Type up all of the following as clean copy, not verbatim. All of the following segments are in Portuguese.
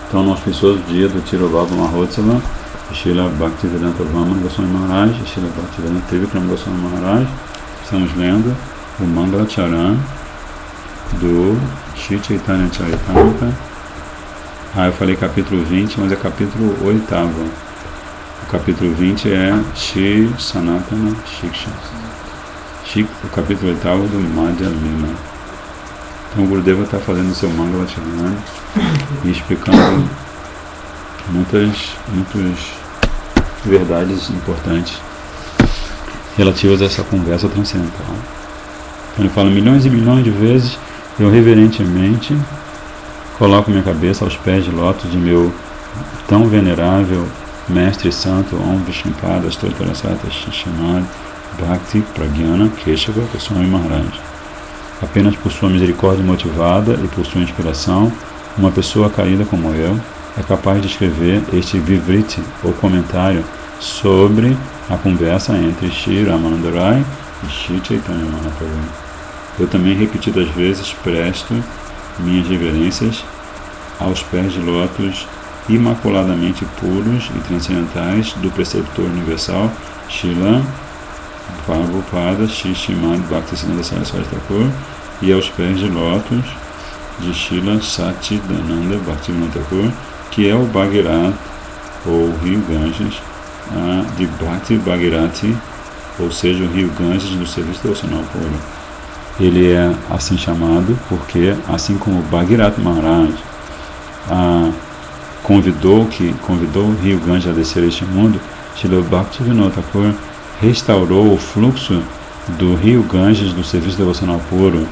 Então, no auspicioso dia do Tirobhava Mahotsava, Srila Bhaktivedanta Vaman Goswami Maharaj e Srila Bhaktivedanta Trivikram Goswami Maharaj, estamos lendo o Mangala Charan do Shri Chaitanya Charitamrita. Eu falei capítulo 20, mas é capítulo 8º. O capítulo 20 é Shri Sanatana Shiksha. O capítulo 8º do Madhya Lila. Então o Gurudeva está fazendo o seu Mangala Charan e explicando muitas verdades importantes relativas a essa conversa transcendental. Então ele fala: milhões e milhões de vezes eu reverentemente coloco minha cabeça aos pés de lótus de meu tão venerável mestre santo Om Vishnupada Stotarasata Shishimad Bhakti Pragyana Keshava Goswami Maharaj. Apenas por sua misericórdia motivada e por sua inspiração, uma pessoa caída como eu é capaz de escrever este vivriti, ou comentário, sobre a conversa entre Shri Ramananda Rai e Shri Chaitanya Mahaprabhu. Eu também repetidas vezes presto minhas reverências aos pés de lótus imaculadamente puros e transcendentais do preceptor universal Srila Prabhupada Shri Srimad Bhaktisiddhanta Saraswati Thakur e aos pés de lótus de Srila Satchidananda Bhaktivinoda Thakur, que é o Bhagirath, ou Rio Ganges, de Bhakti Bhagirathi, ou seja, o Rio Ganges do serviço devocional puro. Ele é assim chamado porque, assim como Bhagirath Maharaj convidou o Rio Ganges a descer a este mundo, Srila Bhaktivinoda Thakur restaurou o fluxo do Rio Ganges do serviço devocional puro,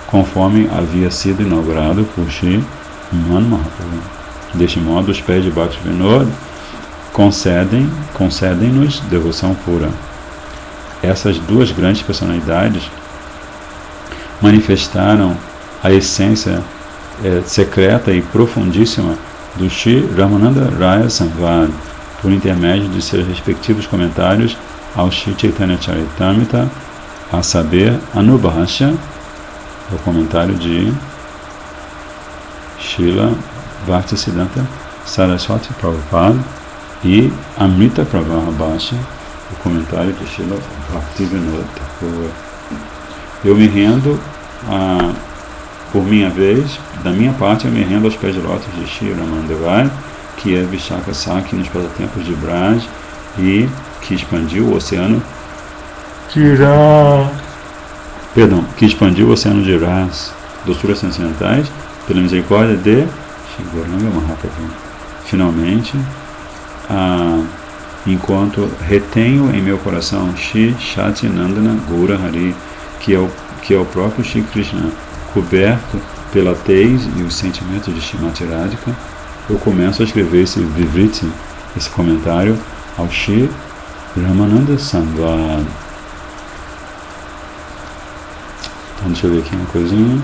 conforme havia sido inaugurado por Shri Man Mahaprabhu. Deste modo, os pés de Bhaktivinoda concedem-nos devoção pura. Essas duas grandes personalidades manifestaram a essência secreta e profundíssima do Shri Ramananda Raya Samvad por intermédio de seus respectivos comentários ao Shri Chaitanya Charitamrita, a saber, Anubhashya, o comentário de Srila Bhaktisiddhanta Saraswati Prabhupada, e Amrita Pravaha Bhashya, o comentário de Srila Bhaktivinoda Thakur. Eu me rendo, por minha vez, da minha parte, eu me rendo aos pés de lótus de Shri Ramananda Rai, que é Vishaka Saki nos passatempos de Braj e que expandiu o oceano de Ras, doçuras transcendentais, pela misericórdia de Shri Gauranga Mahaprabhu. Finalmente, enquanto retenho em meu coração Shri Shatinandana Gaura Hari, que é o próprio Shri Krishna, coberto pela tez e os sentimentos de Srimati Radhika, eu começo a escrever esse vivriti, esse comentário ao Shri Ramananda Samvad. Então, deixa eu ver aqui uma coisinha.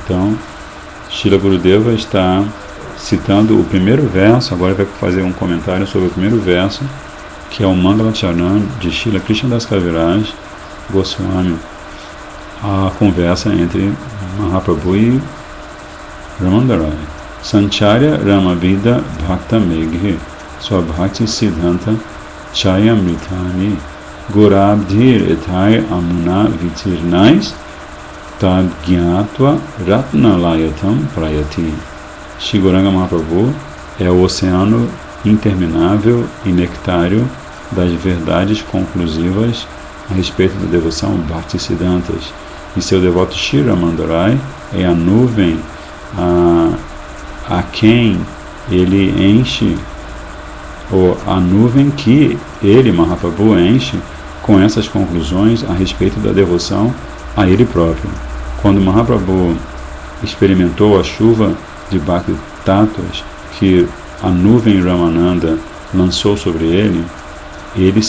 Então, Srila Gurudeva está citando o primeiro verso, agora vai fazer um comentário sobre o primeiro verso, que é o Mangala Charan de Srila Krishnadas Kaviraj Goswami, a conversa entre Mahaprabhu e Ramananda Rai. Sancharya Ramavida Bhakta Meghe Swabhakti Siddhanta Chayamritani Gurabdhir Ethai Amuna Vitirnais Tad Gyatva Ratnalayatam Prayati. Shri Gauranga Mahaprabhu é o oceano interminável e nectário das verdades conclusivas a respeito da devoção Bhaktisiddhantas, e seu devoto Shri Ramananda Rai é a nuvem a quem ele enche, ou a nuvem que ele, Mahaprabhu, enche com essas conclusões a respeito da devoção a ele próprio. Quando Mahaprabhu experimentou a chuva de Bhakti Tattvas que a nuvem Ramananda lançou sobre ele, ele,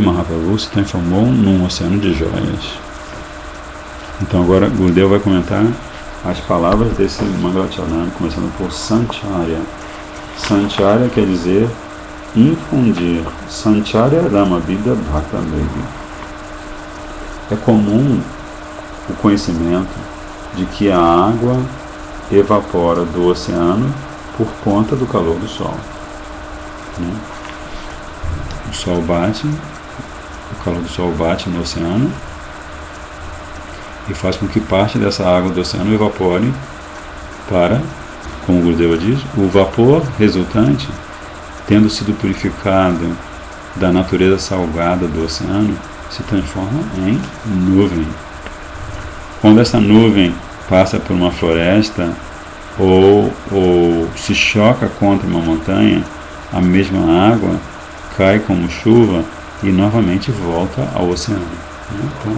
Mahaprabhu, se transformou num oceano de joias. Então agora Gurudeva vai comentar as palavras desse Mangala Charan, começando por Sancharya. Sancharya quer dizer infundir. Sancharya Ramavida Bhakta Meghe. É comum o conhecimento de que a água evapora do oceano por conta do calor do Sol. O Sol bate, o calor do Sol bate no oceano e faz com que parte dessa água do oceano evapore para, como o Gurudeva diz, o vapor resultante, tendo sido purificado da natureza salgada do oceano, se transforma em nuvem. Quando essa nuvem passa por uma floresta ou se choca contra uma montanha, a mesma água cai como chuva e novamente volta ao oceano. Então,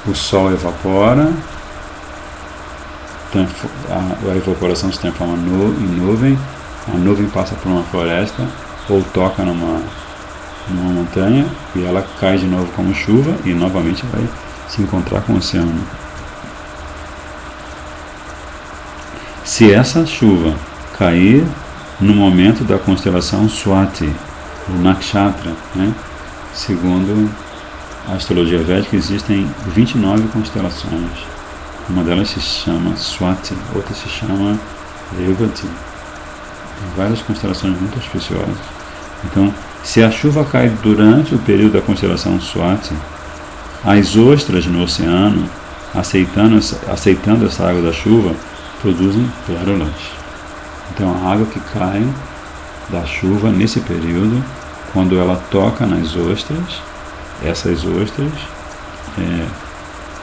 o Sol evapora, a evaporação se transforma em nuvem, a nuvem passa por uma floresta ou toca numa montanha e ela cai de novo como chuva e novamente vai se encontrar com o oceano. Se essa chuva cair no momento da constelação Swati, o Nakshatra, segundo a astrologia védica, existem 29 constelações. Uma delas se chama Swati, outra se chama Revati. Tem várias constelações muito auspiciosas. Então, se a chuva cai durante o período da constelação Swati, as ostras no oceano, aceitando essa água da chuva, produzem pérolas. Então, a água que cai da chuva nesse período, quando ela toca nas ostras, essas ostras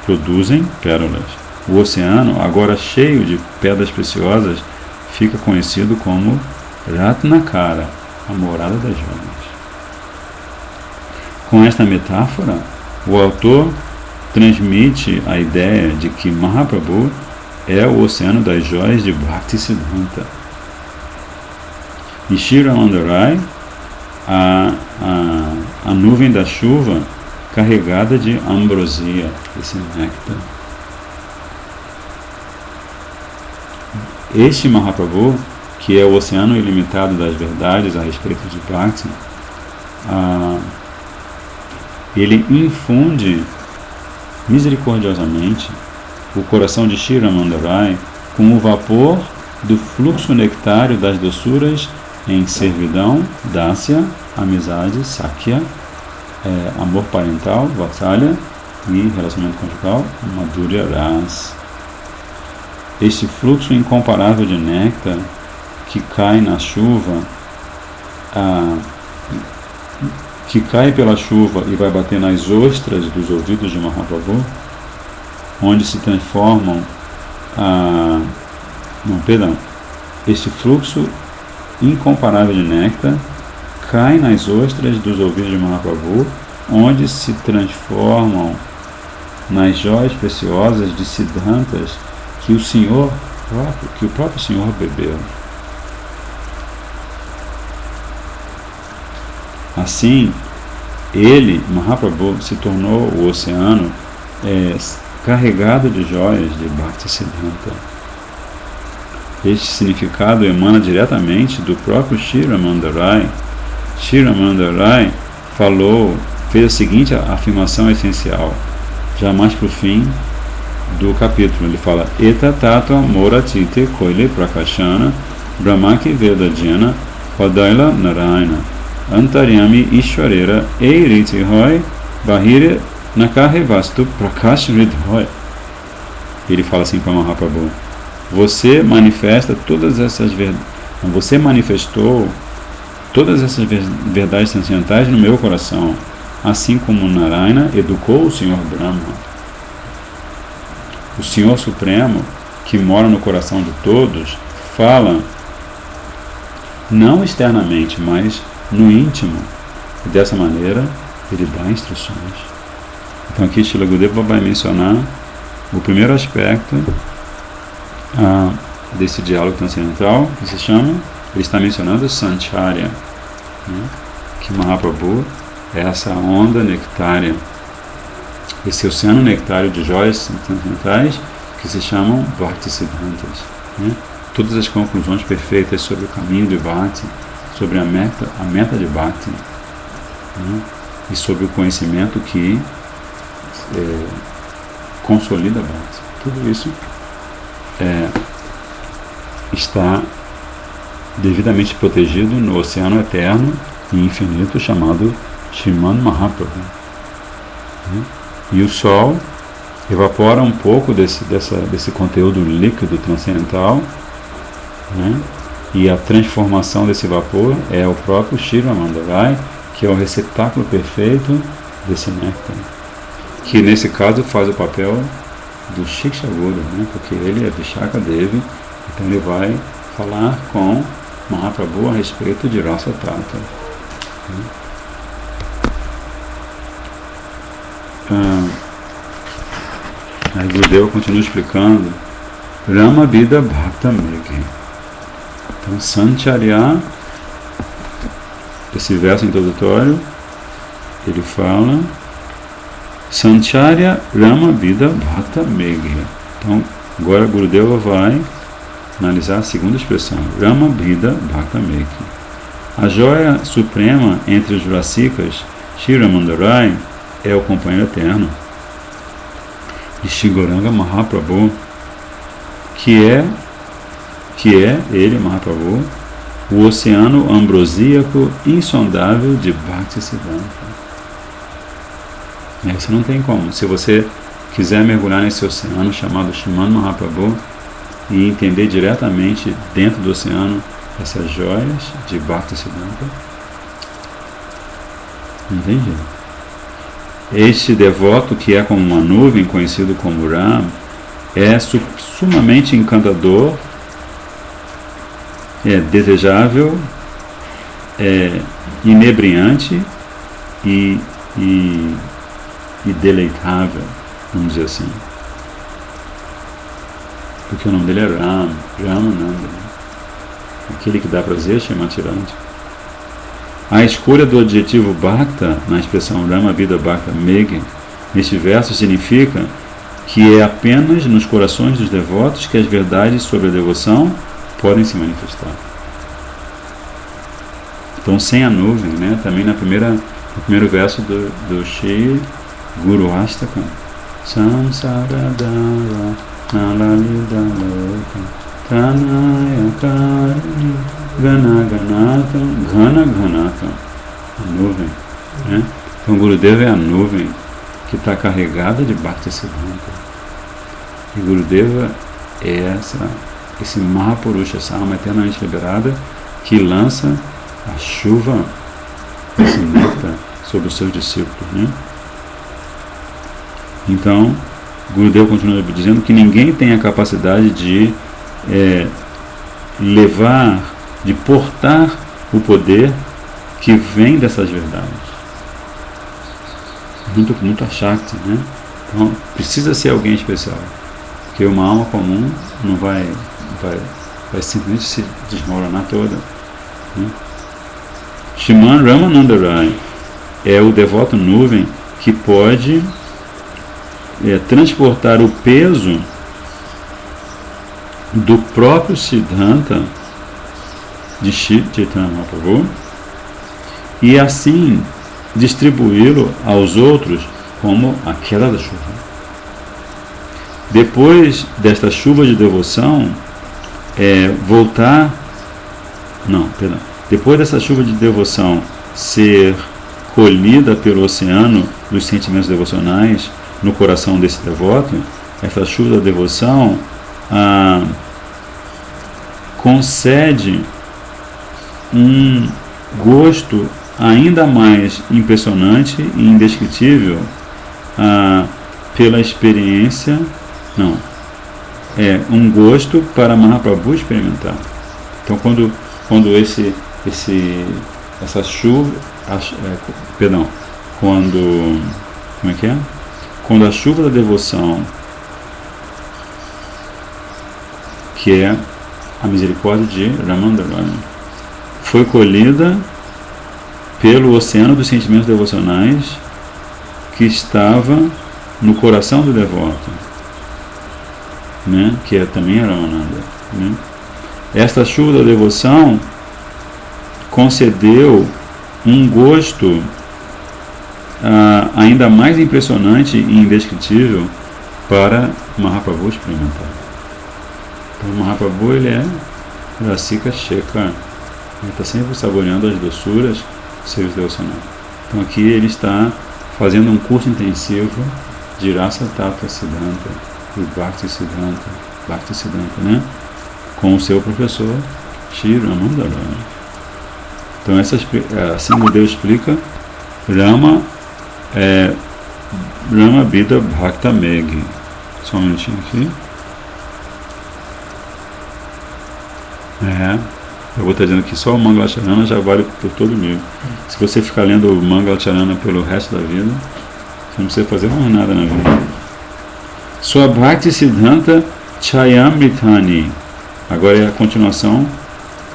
produzem pérolas. O oceano, agora cheio de pedras preciosas, fica conhecido como Ratnakara, a morada das joias. Com esta metáfora, o autor transmite a ideia de que Mahaprabhu é o oceano das joias de Bhaktisiddhanta. E Sri Ramandarai, a nuvem da chuva carregada de ambrosia, esse néctar. Este Mahaprabhu, que é o oceano ilimitado das verdades a respeito de Bhakti, ele infunde misericordiosamente o coração de Sri Ramandarai com o vapor do fluxo nectário das doçuras em servidão, dácia, amizade, sakya, amor parental, vatsalya e relacionamento conjugal, madhurya ras. Este fluxo incomparável de néctar que cai na chuva, que cai pela chuva e vai bater nas ostras dos ouvidos de Mahaprabhu, onde se transformam este fluxo incomparável de néctar cai nas ostras dos ouvidos de Mahaprabhu, onde se transformam nas joias preciosas de Siddhantas que o próprio Senhor bebeu. Assim, ele, Mahaprabhu, se tornou o oceano carregado de joias de Bhaktisiddhanta. Este significado emana diretamente do próprio Sri Ramandarai. Sri Ramandarai fez a seguinte afirmação essencial, já mais para o fim do capítulo. Ele fala: Eta tattva moratite koile prakashana brahmaki vedajena padaila narayana antaryami ishwarera eiriti hoy bahire nakare vastu prakash ridhoy. Ele fala assim para Mahaprabhu: você manifestou todas essas verdades transcendentais no meu coração, assim como Narayana educou o Senhor Brahma. O Senhor Supremo, que mora no coração de todos, fala não externamente, mas no íntimo. E dessa maneira, ele dá instruções. Então aqui Srila Gurudeva vai mencionar o primeiro aspecto desse diálogo transcendental, que se chama, ele está mencionando Sancharya, que Mahaprabhu é essa onda nectária, esse oceano nectário de joias transcendentais que se chamam Bhaktisiddhantas. Todas as conclusões perfeitas sobre o caminho de Bhakti, sobre a meta de Bhakti, e sobre o conhecimento que consolida Bhakti. Tudo isso está devidamente protegido no oceano eterno e infinito chamado Sriman Mahaprabhu. E o Sol evapora um pouco desse conteúdo líquido transcendental, né? E a transformação desse vapor é o próprio Shiramandarai, que é o receptáculo perfeito desse néctar, que nesse caso faz o papel do Shiksha Guru, né? Porque ele é Vishaka Devi, então ele vai falar com Mahaprabhu a respeito de Rasa Tata. Aí Gurudeva continua explicando Rama Vida Bhakta Megi. Então, Sancharya, esse verso introdutório, ele fala Sancharya Rama Vida Bhakta Megi. Então, agora Gurudeva vai analisar a segunda expressão, Rama Vida Bhakta Megi. A joia suprema entre os Rasikas, Shiramandarai, é o companheiro eterno de Shri Gauranga Mahaprabhu, que é ele, Mahaprabhu, o oceano ambrosíaco insondável de Bhakti Siddhanta. Você não tem como. Se você quiser mergulhar nesse oceano chamado Sriman Mahaprabhu e entender diretamente dentro do oceano essas joias de Bhakti Siddhanta, não tem jeito. Este devoto, que é como uma nuvem, conhecido como Ram, é sumamente encantador, é desejável, é inebriante e deleitável, vamos dizer assim. Porque o nome dele é Ram, Ramananda, aquele que dá prazer, Shrimatirante. A escolha do adjetivo Bhakta na expressão Rama Vida Bhakta Megi neste verso significa que é apenas nos corações dos devotos que as verdades sobre a devoção podem se manifestar. Então, sem a nuvem, né? Também no primeiro verso do Shri Guru Astakam, Samsaradava Nalalidaloka Pranaya Karani Ganaganatam Ganaganatam, a nuvem, né? Então Gurudeva é a nuvem que está carregada de Bhakti Siddhanta, e Gurudeva é esse Mahapurusha, essa alma eternamente liberada que lança a chuva desse néctar sobre os seus discípulos, né? Então Gurudeva continua dizendo que ninguém tem a capacidade de levar, de portar o poder que vem dessas verdades. Muito a Shakti, né? Então precisa ser alguém especial, porque uma alma comum não vai simplesmente se desmoronar toda, né? Shriman Ramanandarai é o devoto nuvem que pode transportar o peso do próprio Siddhanta de Chaitanya Mahaprabhu e assim distribuí-lo aos outros como a queda da chuva. Depois desta chuva de devoção, depois dessa chuva de devoção ser colhida pelo oceano dos sentimentos devocionais no coração desse devoto, essa chuva da devoção concede um gosto ainda mais impressionante e indescritível pela experiência, um gosto para Mahaprabhu experimentar. Então quando essa chuva, quando a chuva da devoção, que é a misericórdia de Ramandarai, foi colhida pelo oceano dos sentimentos devocionais que estava no coração do devoto, né? Que também é Ramananda, né? Esta chuva da devoção concedeu um gosto ainda mais impressionante e indescritível para Mahaprabhu experimentar. Então Mahaprabhu ele é Rasika Shekhar, ele está sempre saboreando as doçuras do serviço devocional. Então aqui ele está fazendo um curso intensivo de Rasa Tattva Siddhanta e Bhakti Siddhanta, né? Com o seu professor Shri Ramananda. Então assim Gurudev explica Rama Bida Bhakta Meg. Só um minutinho aqui. Eu vou estar dizendo que só o Mangalacharana já vale por todo o livro. Se você ficar lendo o Mangalacharana pelo resto da vida, você não precisa fazer mais nada na vida. Swabhakti Siddhanta Chayamritani. Agora é a continuação.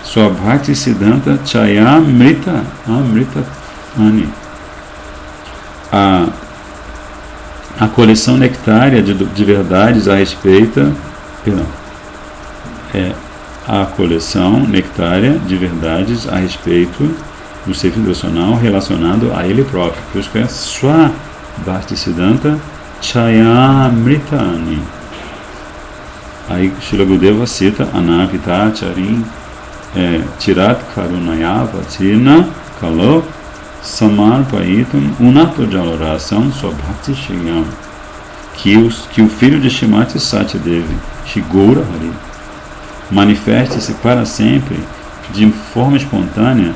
Swabhakti Siddhanta Chayamritani. A coleção nectária de verdades a respeito. A coleção nectária de verdades a respeito do serviço devocional relacionado a ele próprio. Por isso que é Swabhakti Siddhanta Chayamritani. Aí Srila Gurudeva cita Anavita Charim Tirat Karunayavatina Kalo Samarpaitam Unato Jalorasam Swabhakti Shiyam, que o filho de Shrimati Satyadevi, Shigoura Hari, manifeste-se para sempre de forma espontânea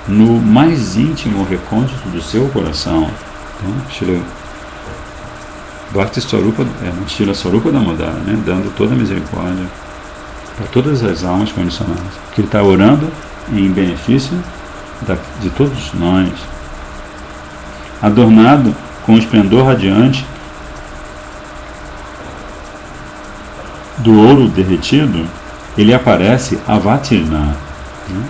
no mais íntimo recôndito do seu coração. Então, Shri Bhakti Swarupa Shri Swarupa Damodara, né? Dando toda a misericórdia para todas as almas condicionadas, que ele está orando em benefício de todos nós. Adornado com o esplendor radiante do ouro derretido, ele aparece avatirna, né?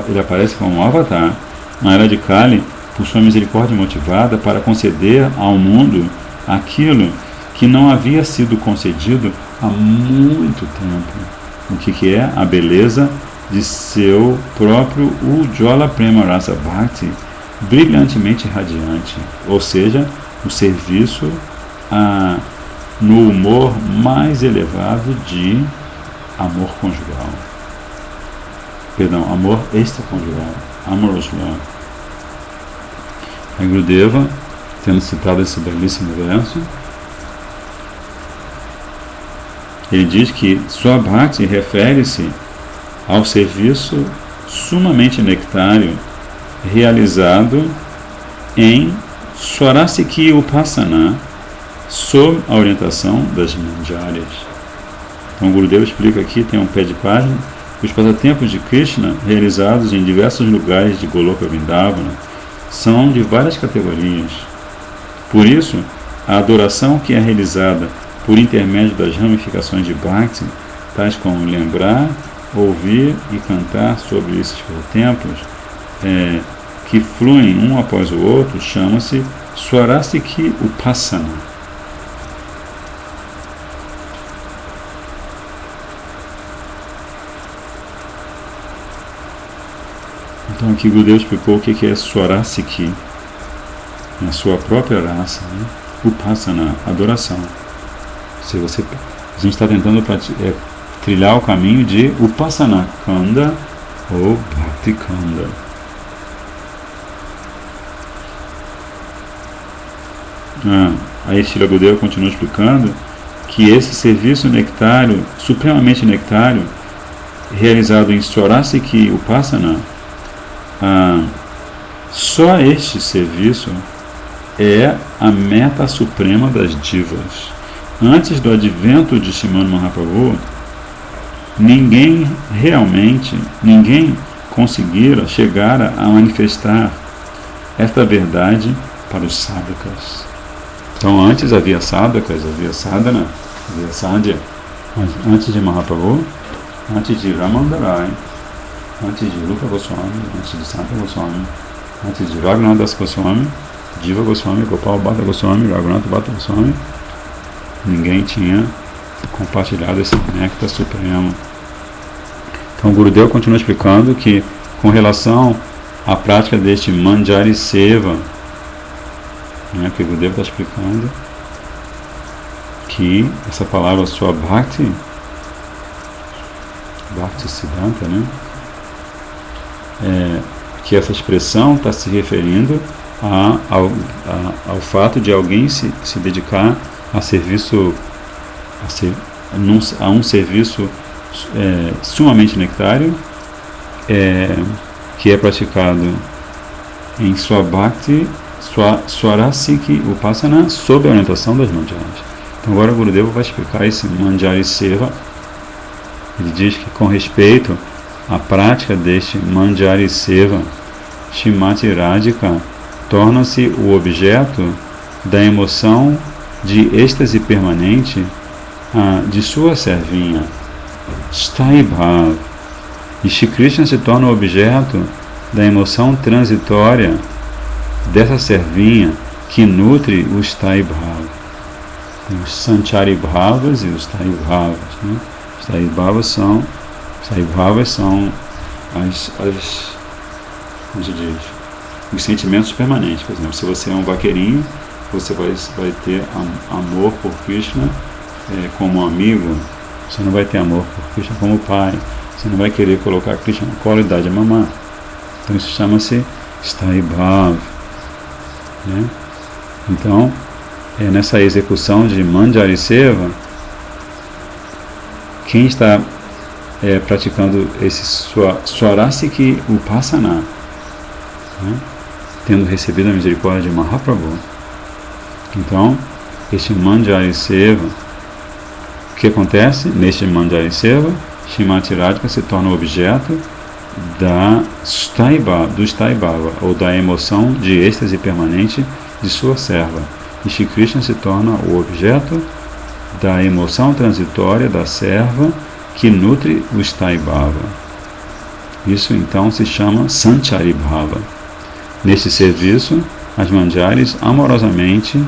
Ele aparece como um avatar na era de Kali, por sua misericórdia motivada para conceder ao mundo aquilo que não havia sido concedido há muito tempo. O que é a beleza de seu próprio Ujjvala Prema Rasa Bhakti, brilhantemente radiante, ou seja, o serviço no humor mais elevado de amor conjugal. Amor extraconjugal, amorous love. A Gurudeva, tendo citado esse belíssimo verso, ele diz que Swabhakti refere-se ao serviço sumamente nectário realizado em Swarasiki Upasana sob a orientação das manjaris. Então o Gurudeva explica aqui, tem um pé de página, que os passatempos de Krishna realizados em diversos lugares de Goloka Vrindavana são de várias categorias. Por isso, a adoração que é realizada por intermédio das ramificações de Bhakti, tais como lembrar, ouvir e cantar sobre esses templos, que fluem um após o outro, chama-se Swarasiki Upasana. Então aqui Gurudeva explicou o que é Swarasiki, a sua própria raça, né? Upasana, adoração. A gente está tentando trilhar o caminho de Upasana Kanda ou Bhakti Kanda. Aí Srila Gurudeva continua explicando que esse serviço nectário, supremamente nectário, realizado em Swarasiki Upasana, só este serviço é a meta suprema das divas. Antes do advento de Srimad Mahaprabhu, ninguém conseguira chegar a manifestar esta verdade para os sadhakas. Então antes havia sadhakas, havia sadhana, havia sadhya, antes de Mahaprabhu, antes de Ramandarai, antes de Rupa Goswami, antes de Santa Goswami, antes de Raghunath Das Goswami, Jiva Goswami, Gopal Bhatta Goswami, Raghunath Bhatta Goswami, ninguém tinha compartilhado esse néctar supremo. Então o Gurudeva continua explicando que, com relação à prática deste Manjari Seva, que o Gurudeva está explicando, que essa palavra Swabhakti, Bhakti Siddhanta, né? Que essa expressão está se referindo ao fato de alguém se dedicar a serviço, a um serviço sumamente nectário, que é praticado em Swabhakti, Swarasiki Upasana, sob a orientação das Mandjaris. Então agora o Gurudeva vai explicar esse Manjari Seva. Ele diz que com respeito à prática deste Manjari Seva, Shrimati Radhika torna-se o objeto da emoção de êxtase permanente de sua servinha, Sthai Bhav, e Shri Krishna se torna o objeto da emoção transitória dessa servinha que nutre o Sthai Bhav. Tem os Sanchari Bhavas e os Sthai Bhavas, né? Os Sthai Bhavas são como se diz, os sentimentos permanentes. Por exemplo, se você é um vaqueirinho, você vai ter amor por Krishna como amigo. Você não vai ter amor por Krishna como pai. Você não vai querer colocar Krishna na cola e dar de mamar. Então isso chama-se Sthai Bhav, né? Então, nessa execução de Manjari Seva, quem está praticando esse Swarasiki Upasana, né? Tendo recebido a misericórdia de Mahaprabhu. Então, este Manjari Seva, o que acontece? Neste Manjari Seva, Shrimati Radhika se torna o objeto do Sthai Bhava, ou da emoção de êxtase permanente de sua serva. E Shri Krishna se torna o objeto da emoção transitória da serva que nutre o Sthai Bhava. Isso então se chama Sanchari Bhava. Neste serviço, as Manjaris amorosamente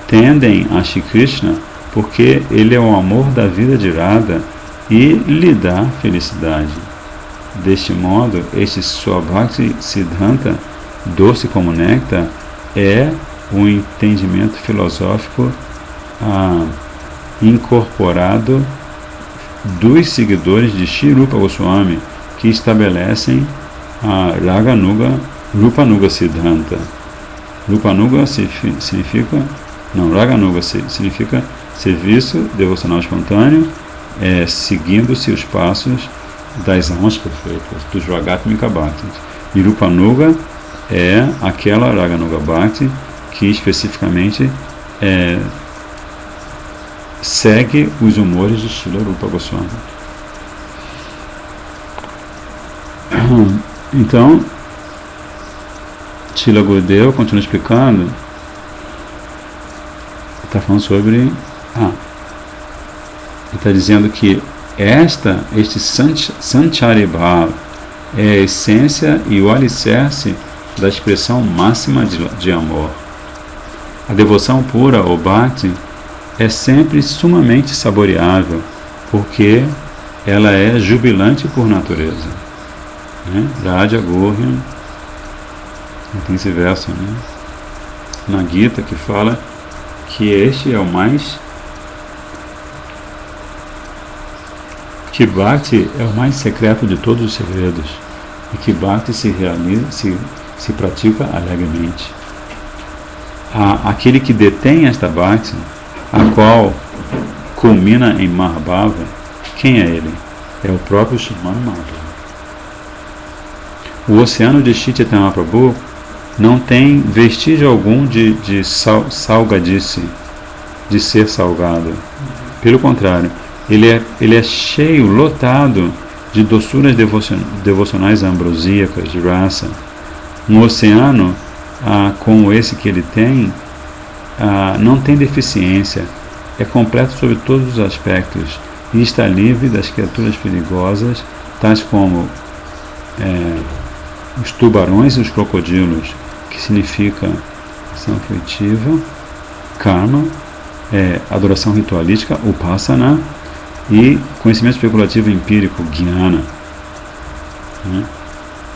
tendem a Shri Krishna porque ele é o amor da vida de Radha e lhe dá felicidade. Deste modo, este Swabhakti Siddhanta, doce como néctar, é um entendimento filosófico incorporado dos seguidores de Shri Rupa Goswami, que estabelecem a Rupanuga Siddhanta. Raganuga significa serviço devocional espontâneo, seguindo-se os passos das almas perfeitas, dos Ragatmika Bhaktis. E Rupanuga é aquela Raganuga Bhakti que especificamente segue os humores de Srila Rupa Goswami. Então, Srila Gurudeva continua explicando, está falando sobre ele está dizendo que este Sanchari Bhava é a essência e o alicerce da expressão máxima de amor. A devoção pura, ou Bhakti, é sempre sumamente saboreável, porque ela é jubilante por natureza, né? Raja Gurya, tem esse verso, né, na Gita, que fala que este é o mais, que Bhakti é o mais secreto de todos os segredos, e que Bhakti se pratica alegremente. Aquele que detém esta Bhakti, a qual culmina em Mahabhava, quem é ele? É o próprio Srimad Mahaprabhu. O oceano de Chaitanya Mahaprabhu não tem vestígio algum de salgadice, de ser salgado. Pelo contrário, ele é cheio, lotado de doçuras devocionais ambrosíacas, de rasa. Um oceano como esse que ele tem, não tem deficiência, é completo sobre todos os aspectos e está livre das criaturas perigosas, tais como os tubarões e os crocodilos, que significa ação afetiva, karma, adoração ritualística, upasana, e conhecimento especulativo empírico, jnana, né?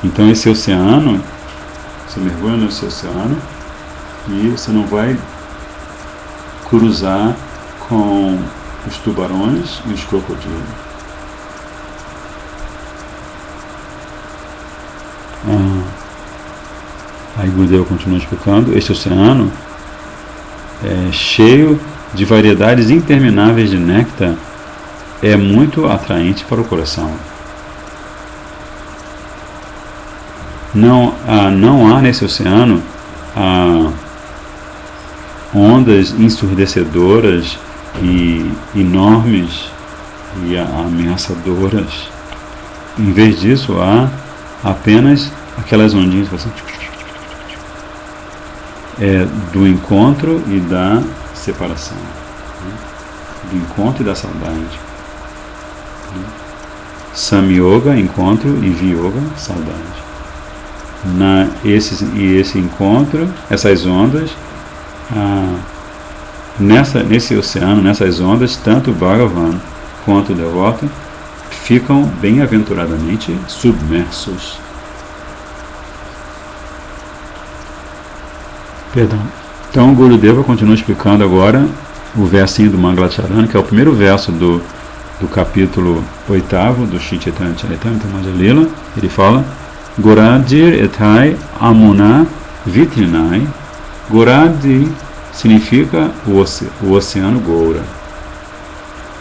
Então esse oceano, você mergulha nesse oceano e você não vai cruzar com os tubarões e os crocodilos. Aí Gurudeva continua explicando, este oceano é cheio de variedades intermináveis de néctar, é muito atraente para o coração. Não há nesse oceano ondas ensurdecedoras e enormes e ameaçadoras. Em vez disso, há apenas aquelas ondinhas assim, do encontro e da separação, do encontro e da saudade. Samyoga, encontro, e Viyoga, saudade. Esse encontro, essas ondas, nesse oceano, nessas ondas, tanto o Bhagavan quanto o devoto ficam bem-aventuradamente submersos. Perdão. Então, Gurudeva continua explicando agora o versinho do Mangalacharana, que é o primeiro verso do capítulo 8º do Shri Chaitanya Charitamrita Lila. Ele fala: Goradir etai amuna vitrinai. Goradi significa o oceano Goura.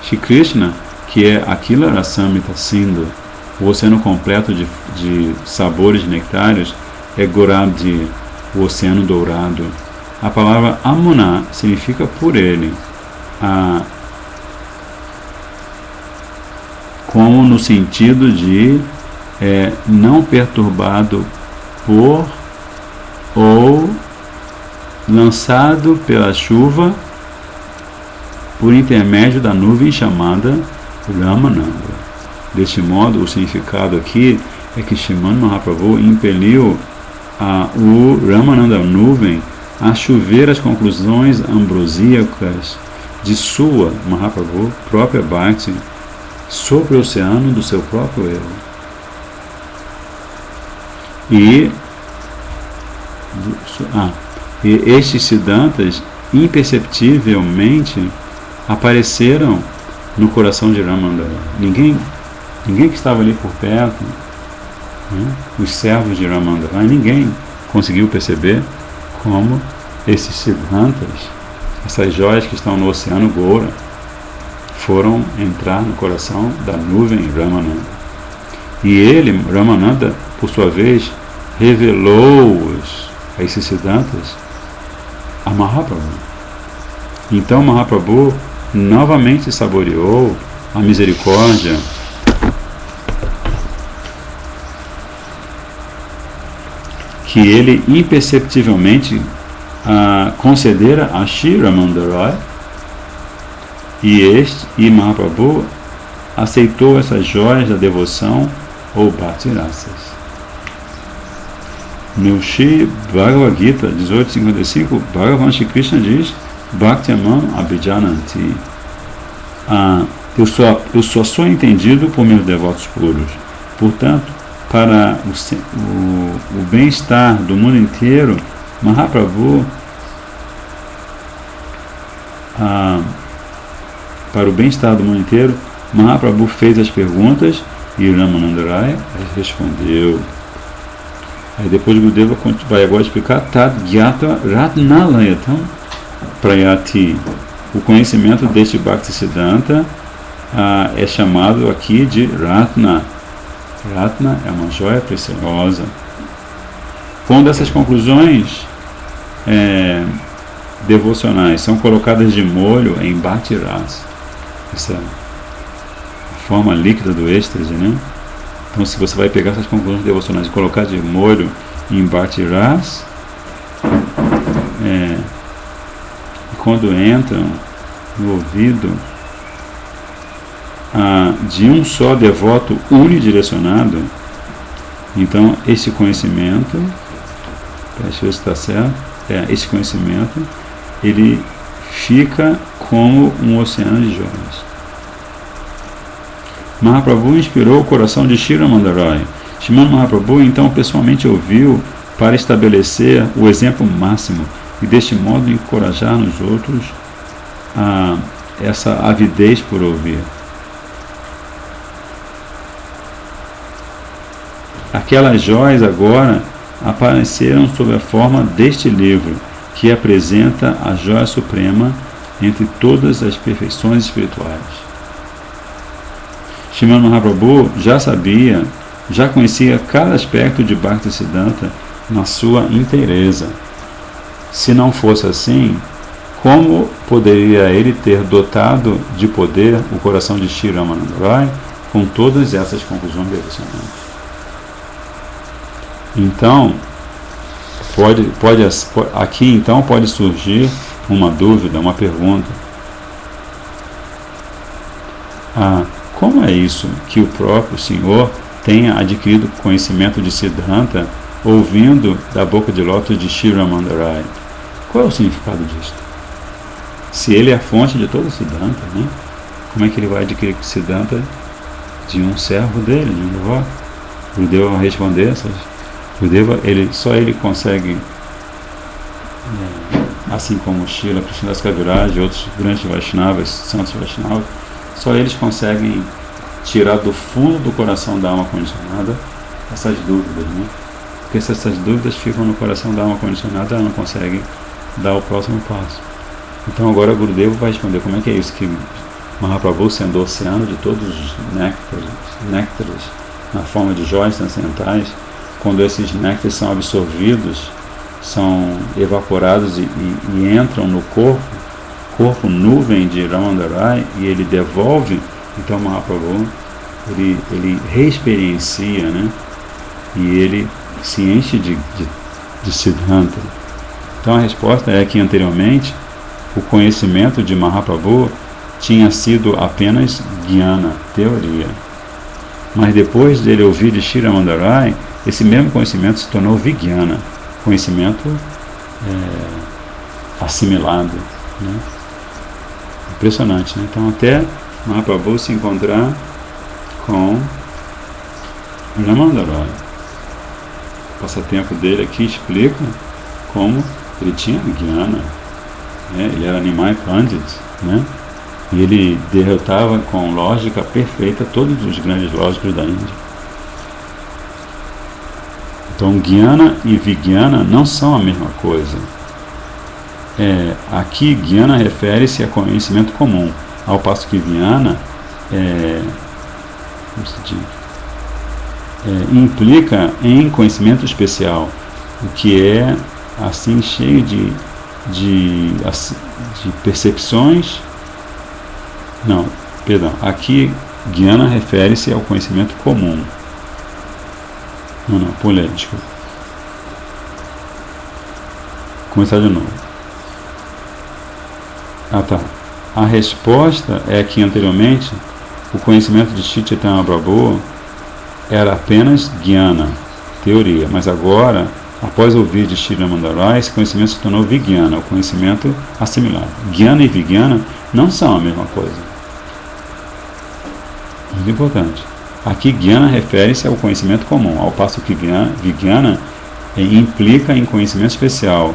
Shri Krishna, que é Akila Rasamrita Sindhu, o oceano completo de sabores nectários, é Goradi, o oceano dourado. A palavra Amuna significa por ele, como no sentido de não perturbado por ou lançado pela chuva por intermédio da nuvem chamada Ramananda. Deste modo, o significado aqui é que Srimad Mahaprabhu impeliu o Ramananda nuvem a chover as conclusões ambrosíacas de sua, Mahaprabhu, própria Bhakti, sobre o oceano do seu próprio eu. E estes Siddhantas imperceptivelmente apareceram no coração de Ramananda. Ninguém que estava ali por perto, os servos de Ramananda, ninguém conseguiu perceber como esses Siddhantas, essas joias que estão no oceano Goura, foram entrar no coração da nuvem Ramananda. E ele, Ramananda, por sua vez, revelou-os a esses Siddhantas a Mahaprabhu. Então Mahaprabhu novamente saboreou a misericórdia que ele imperceptivelmente concedera a Shri Ramananda Roy, e Mahaprabhu aceitou essas joias da devoção ou Bhakti Rasas. No Shri Bhagavad Gita 18.55, Bhagavan Shri Krishna diz: Bhaktyamam Abhijananti. Eu só sou entendido por meus devotos puros. Portanto, para o bem-estar do mundo inteiro, Mahaprabhu, para o bem-estar do mundo inteiro, Mahaprabhu fez as perguntas e Ramananda Rai respondeu. Aí depois Gurudeva vai agora explicar Tad Gyata Ratnalayatam Prayati. O conhecimento deste Bhakti Siddhanta é chamado aqui de Ratna. Ratna é uma joia preciosa. Quando essas conclusões devocionais são colocadas de molho em Bhakti Rasa, essa forma líquida do êxtase, né? Então, se você vai pegar essas conclusões devocionais e colocar de molho em Bhakti Rasa, e quando entram no ouvido de um só devoto unidirecionado, então esse conhecimento, deixa eu ver se está certo, esse conhecimento, ele fica como um oceano de joias. Mahaprabhu inspirou o coração de Shri Ramananda Roy. Srimad Mahaprabhu então pessoalmente ouviu para estabelecer o exemplo máximo e deste modo encorajar nos outros essa avidez por ouvir. Aquelas joias agora apareceram sob a forma deste livro, que apresenta a joia suprema entre todas as perfeições espirituais. Srimad Mahaprabhu já conhecia cada aspecto de Bhaktisiddhanta na sua inteireza. Se não fosse assim, como poderia ele ter dotado de poder o coração de Shri Ramananda Rai com todas essas conclusões devocionais? Então, aqui então pode surgir uma dúvida, uma pergunta. Como é isso que o próprio Senhor tenha adquirido conhecimento de Siddhanta ouvindo da boca de lótus de Shri Ramananda Rai? Qual é o significado disso? Se ele é a fonte de todo Siddhanta, né? Como é que ele vai adquirir Siddhanta de um servo dele, de um devoto? O Gurudeva vai responder Gurudeva, só ele consegue, assim como Srila Krishnadas Kaviraj e outros grandes Vaishnavas, santos Vaishnavas, só eles conseguem tirar do fundo do coração da alma condicionada essas dúvidas, né? Porque se essas dúvidas ficam no coração da alma condicionada, ela não consegue dar o próximo passo. Então agora o Gurudeva vai responder como é que é isso que Mahaprabhu, sendo o oceano de todos os néctares na forma de joias transcendentais, quando esses néctares são absorvidos, são evaporados e entram no corpo nuvem de Ramananda Rai, e ele devolve, então Mahaprabhu, ele reexperiencia, né? E ele se enche de Siddhanta. Então a resposta é que anteriormente o conhecimento de Mahaprabhu tinha sido apenas Jnana, teoria. Mas depois dele ouvir de Shri Ramananda Rai, esse mesmo conhecimento se tornou Vijnana, conhecimento assimilado, né? Impressionante, né? Então até Mahaprabhu se encontrar com Ramananda Rai. O passatempo dele aqui explica como ele tinha Jnana, né? Ele era Nimai Pandit, né? E ele derrotava com lógica perfeita todos os grandes lógicos da Índia. Então, Jnana e Vijnana não são a mesma coisa. Aqui, Jnana refere-se a conhecimento comum, ao passo que Vijnana implica em conhecimento especial, o que é assim cheio de percepções. Não, perdão. Aqui, Jnana refere-se ao conhecimento comum. Não, pulei, desculpa. Começar de novo. Tá. A resposta é que anteriormente o conhecimento de Shri Chaitanya Prabhu era apenas Jnana, teoria, mas agora, após ouvir de Shri Ramananda Rai, esse conhecimento se tornou Vijnana, o conhecimento assimilado. Jnana e Vijnana não são a mesma coisa. Muito importante. Aqui, Jnana refere-se ao conhecimento comum, ao passo que Vijnana implica em conhecimento especial.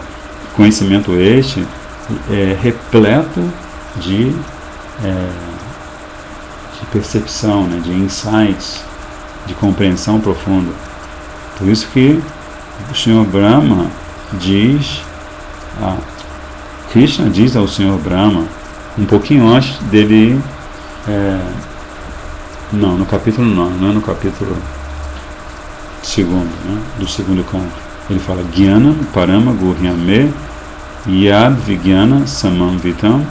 Conhecimento este repleto de percepção, né, de insights, de compreensão profunda. Por isso que o Senhor Brahma diz, Krishna diz ao Senhor Brahma, um pouquinho antes dele, no capítulo 9, não é no capítulo 2, né, do segundo canto. Ele fala, Jnana Parama Guhyame Yad Vijnana Samamvitam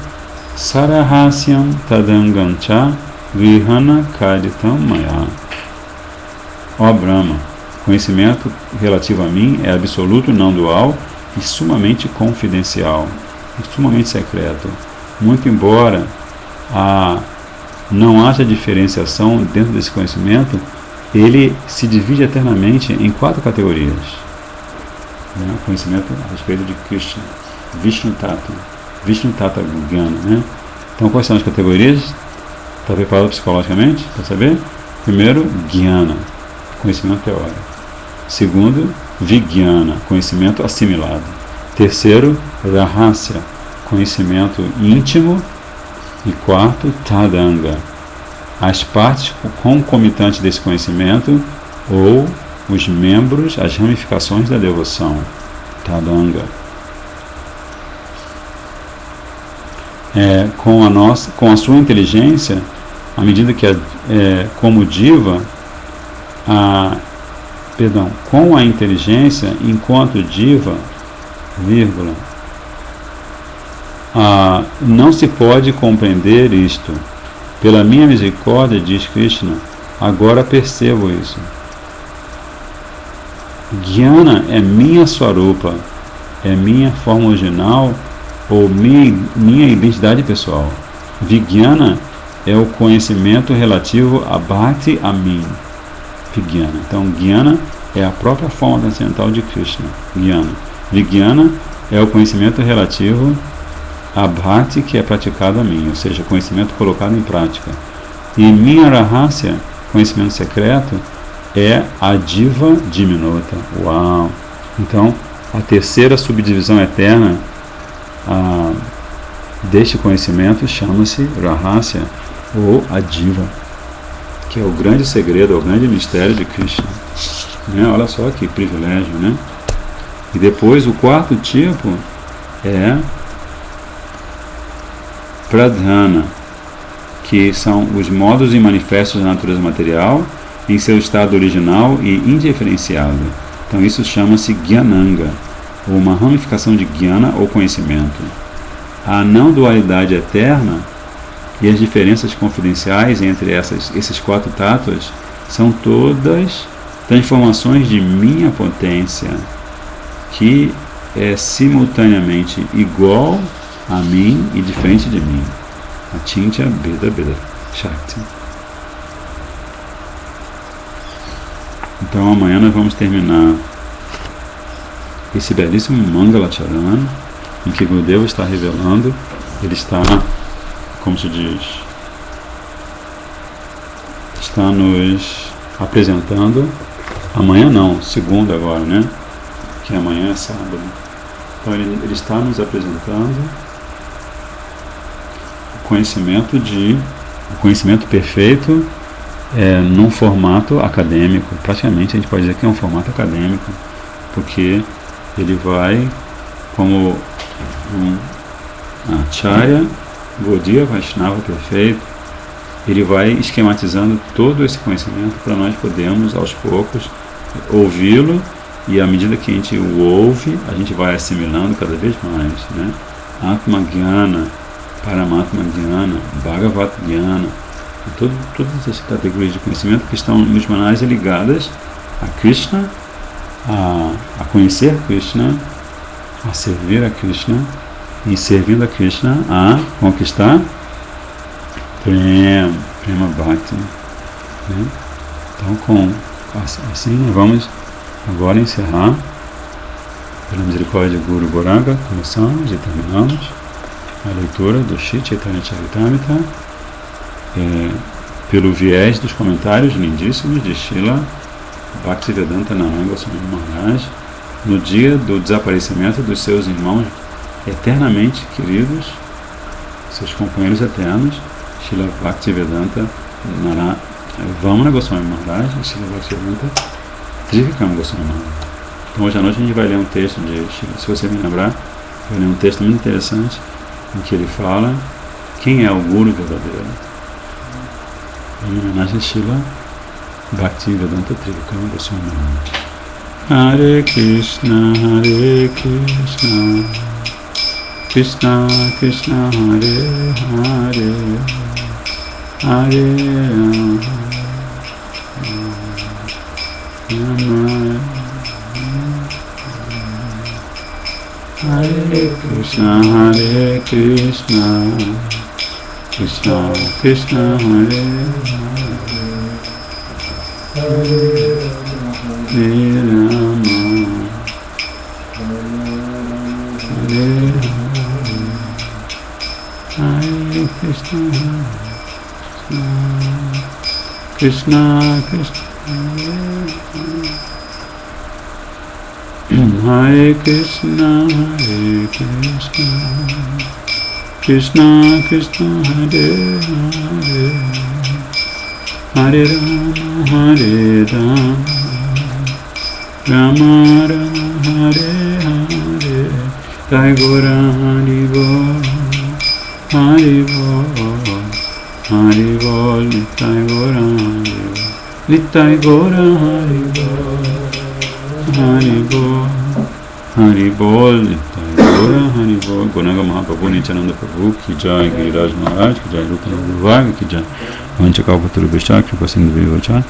Sarahasyam Tadangancha Vihana Kaditam Maya. Ó Brahma, conhecimento relativo a mim é absoluto, não dual e sumamente confidencial, e sumamente secreto. Muito embora não haja diferenciação dentro desse conhecimento, ele se divide eternamente em 4 categorias. Né? Conhecimento a respeito de Krishna, Vishnu Tata Jnana, né? Então, quais são as categorias? Está preparado psicologicamente para saber? Primeiro, Jnana, conhecimento teórico. Segundo, Vijnana, conhecimento assimilado. Terceiro, Rahasya, conhecimento íntimo E quarto, Tadanga, as partes concomitantes desse conhecimento ou os membros, as ramificações da devoção. Tadanga. Com a sua inteligência, à medida que como diva, com a inteligência, enquanto diva, vírgula, não se pode compreender isto. Pela minha misericórdia, diz Krishna, agora percebo isso. Jnana é minha swarupa, é minha forma original ou minha identidade pessoal. Vijnana é o conhecimento relativo a Bhakti, a mim. Vijnana. Então, Jnana é a própria forma transcendental de Krishna. Jnana. Vijnana é o conhecimento relativo a Bhakti que é praticado a mim, ou seja, conhecimento colocado em prática. E minha Rahasya, conhecimento secreto, é a Diva Diminuta. Uau! Então, a terceira subdivisão eterna deste conhecimento chama-se Rahasya, ou a Diva, que é o grande segredo, é o grande mistério de Krishna. Olha só que privilégio, né? E depois o quarto tipo é Pradhana, que são os modos e manifestos da natureza material em seu estado original e indiferenciado. Então isso chama-se Jnananga, ou uma ramificação de Jnana ou conhecimento. A não dualidade eterna e as diferenças confidenciais entre esses quatro tátuas são todas transformações de minha potência, que é simultaneamente igual a mim e diferente de mim. Achintya Beda Beda Shakti. Então amanhã nós vamos terminar esse belíssimo Mangala Charana, em que Gurudeva está revelando, ele está, como se diz, está nos apresentando, amanhã não, segunda agora, né? Que amanhã é sábado. Então ele está nos apresentando o conhecimento perfeito num formato acadêmico. Praticamente a gente pode dizer que é um formato acadêmico, porque ele vai como um Acharya Gaudiya Vaishnava perfeito, ele vai esquematizando todo esse conhecimento para nós podermos aos poucos ouvi-lo, e à medida que a gente o ouve, a gente vai assimilando cada vez mais, né? Atma Jnana, Paramatma Jnana, Bhagavat Jnana, todas essas categorias de conhecimento que estão nos manas ligadas a Krishna, a conhecer Krishna, a servir a Krishna, e servindo a Krishna a conquistar Prema Bhakti, né? Então assim vamos agora encerrar, pela misericórdia de Guru Goranga, começamos e terminamos a leitura do Shri Chaitanya Charitamrita pelo viés dos comentários lindíssimos de Srila Bhaktivedanta Narayana Goswami Maharaj, no dia do desaparecimento dos seus irmãos eternamente queridos, seus companheiros eternos, Srila Bhaktivedanta Vamana Goswami Maharaj e Srila Bhaktivedanta Trivikram Goswami Maharaj. Então hoje à noite a gente vai ler um texto se você me lembrar, vai ler um texto muito interessante em que ele fala quem é o Guru verdadeiro. Em homenagem a Srila Bhaktivedanta Trivikram Goswami Maharaj. Hare Krishna, Krishna Krishna, Hare Hare, Hare Rama, Hare Krishna, Krishna Krishna, Hare Hare Rama, Hare Hare Krishna, Krishna Krishna, Hare Krishna, Krishna Krishna Hare Hare Hare Rama Rama Rama Hare Hare Jai Gora Hari Bol Hari Bol Hari Bol Nitai Gora Hari Bol Nitai Gora Hari Bol Hari Bol Hari Bol Nitai Gora Hari Bol Gauranga Mahaprabhu Nityananda Prabhu Ki Jai Giriraj Maharaj Ki Jai Rupa Nuruvaga Ki Jai Vanchakapaturu Vishta Kripa Sindhu Vivacha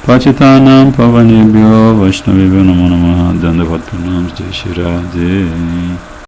Pachitanam Pavanebhyo Vaishnavibhyo Namo Namaha Dandavata Pranam Jai Shri Radhe